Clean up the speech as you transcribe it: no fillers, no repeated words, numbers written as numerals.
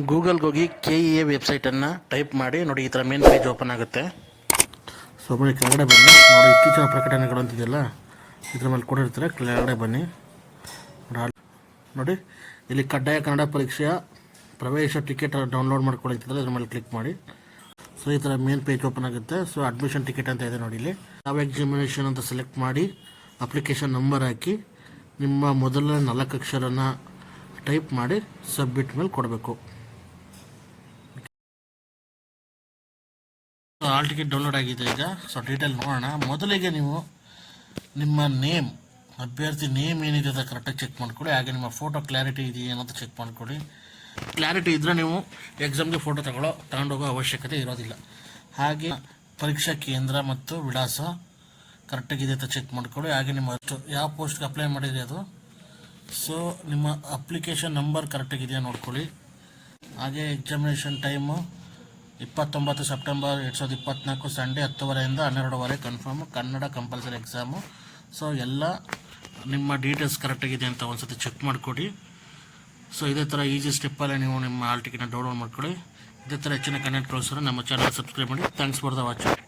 ಗೂಗಲ್ಗೆ ಹೋಗಿ KEA ವೆಬ್ಸೈಟನ್ನು type ಮಾಡಿ ನೋಡಿ, ಈ ಥರ ಮೇನ್ ಪೇಜ್ ಓಪನ್ ಆಗುತ್ತೆ. ಸೊ ಬನ್ನಿ ಕೆಳಗಡೆ ಬನ್ನಿ. ನೋಡಿ ಇತ್ತೀಚಿನ ಪ್ರಕಟಣೆಗಳು ಅಂತಿದೆಯಲ್ಲ, ಇದ್ರ ಮೇಲೆ ಕೊಡಿರ್ತಾರೆ. ಕೆಳಗಡೆ ಬನ್ನಿ. ನೋಡಿ ಇಲ್ಲಿ ಕಡ್ಡಾಯ ಕನ್ನಡ ಪರೀಕ್ಷೆಯ ಪ್ರವೇಶ ಟಿಕೆಟ್ ಡೌನ್ಲೋಡ್ ಮಾಡ್ಕೊಳ್ಳಿದ್ರೆ ಇದ್ರ ಮೇಲೆ ಕ್ಲಿಕ್ ಮಾಡಿ. ಸೊ ಈ ಥರ ಮೇನ್ ಪೇಜ್ ಓಪನ್ ಆಗುತ್ತೆ. ಸೊ ಅಡ್ಮಿಷನ್ ಟಿಕೆಟ್ ಅಂತ ಇದೆ ನೋಡಿ. ಇಲ್ಲಿ ಯಾವ ಎಕ್ಸಾಮಿನೇಷನ್ ಅಂತ ಸೆಲೆಕ್ಟ್ ಮಾಡಿ ಅಪ್ಲಿಕೇಶನ್ ನಂಬರ್ ಹಾಕಿ ನಿಮ್ಮ ಮೊದಲ 4 ಅಕ್ಷರನ ಟೈಪ್ ಮಾಡಿ ಸಬ್ಮಿಟ್ ಮೇಲೆ ಕೊಡಬೇಕು. ಹಾಲ್ ಟಿಕೆಟ್ ಡೌನ್ಲೋಡ್ ಆಗಿದೆ ಈಗ. ಸೊ ಡೀಟೇಲ್ ನೋಡೋಣ. ಮೊದಲಿಗೆ ನೀವು ನಿಮ್ಮ ನೇಮ್, ಅಭ್ಯರ್ಥಿ ನೇಮ್ ಏನಿದೆ ಅಂತ ಕರೆಕ್ಟಾಗಿ ಚೆಕ್ ಮಾಡ್ಕೊಳ್ಳಿ. ಹಾಗೆ ನಿಮ್ಮ ಫೋಟೋ ಕ್ಲಾರಿಟಿ ಇದೆಯಾ ಅಂತ ಚೆಕ್ ಮಾಡ್ಕೊಳ್ಳಿ. ಕ್ಲಾರಿಟಿ ಇದ್ದರೆ ನೀವು ಎಕ್ಸಾಮ್ಗೆ ಫೋಟೋ ತಗೊಂಡೋಗೋ ಅವಶ್ಯಕತೆ ಇರೋದಿಲ್ಲ. ಹಾಗೆ ಪರೀಕ್ಷಾ ಕೇಂದ್ರ ಮತ್ತು ವಿಳಾಸ ಕರೆಕ್ಟಾಗಿದೆ ಅಂತ ಚೆಕ್ ಮಾಡ್ಕೊಳ್ಳಿ. ಹಾಗೆ ನಿಮ್ಮ ಯಾವ ಪೋಸ್ಟ್ಗೆ ಅಪ್ಲೈ ಮಾಡಿದ್ರಿ ಅದು, ಸೊ ನಿಮ್ಮ ಅಪ್ಲಿಕೇಶನ್ ನಂಬರ್ ಕರೆಕ್ಟಾಗಿದೆಯಾ ನೋಡ್ಕೊಳ್ಳಿ. ಹಾಗೆ ಎಕ್ಸಾಮಿನೇಷನ್ ಟೈಮು 29 ಸೆಪ್ಟೆಂಬರ್ 2024 ಸಂಡೇ 10 ಇಂದ 12 confirm. Kannada compulsory exam. So ಎಲ್ಲ ನಿಮ್ಮ ಡೀಟೇಲ್ಸ್ ಕರೆಕ್ಟಾಗಿದೆ ಅಂತ ಒಂದು ಸತಿ ಚೆಕ್ ಮಾಡಿಕೊಡಿ. ಸೊ ಇದೇ ಥರ ಈಸಿ ಸ್ಟೆಪ್ಪಲ್ಲೇ ನೀವು ನಿಮ್ಮ ಹಾಲ್ ಟಿಕೆಟ್ನ ಡೌನ್ಲೋಡ್ ಮಾಡ್ಕೊಳ್ಳಿ. ಇದೇ ಥರ ಹೆಚ್ಚಿನ ಕಂಟೆಂಟ್ಗೋಸ್ಕರ ನಮ್ಮ ಚಾನಲ್ ಸಬ್ಸ್ಕ್ರೈಬ್ ಮಾಡಿ. Thanks for the watching.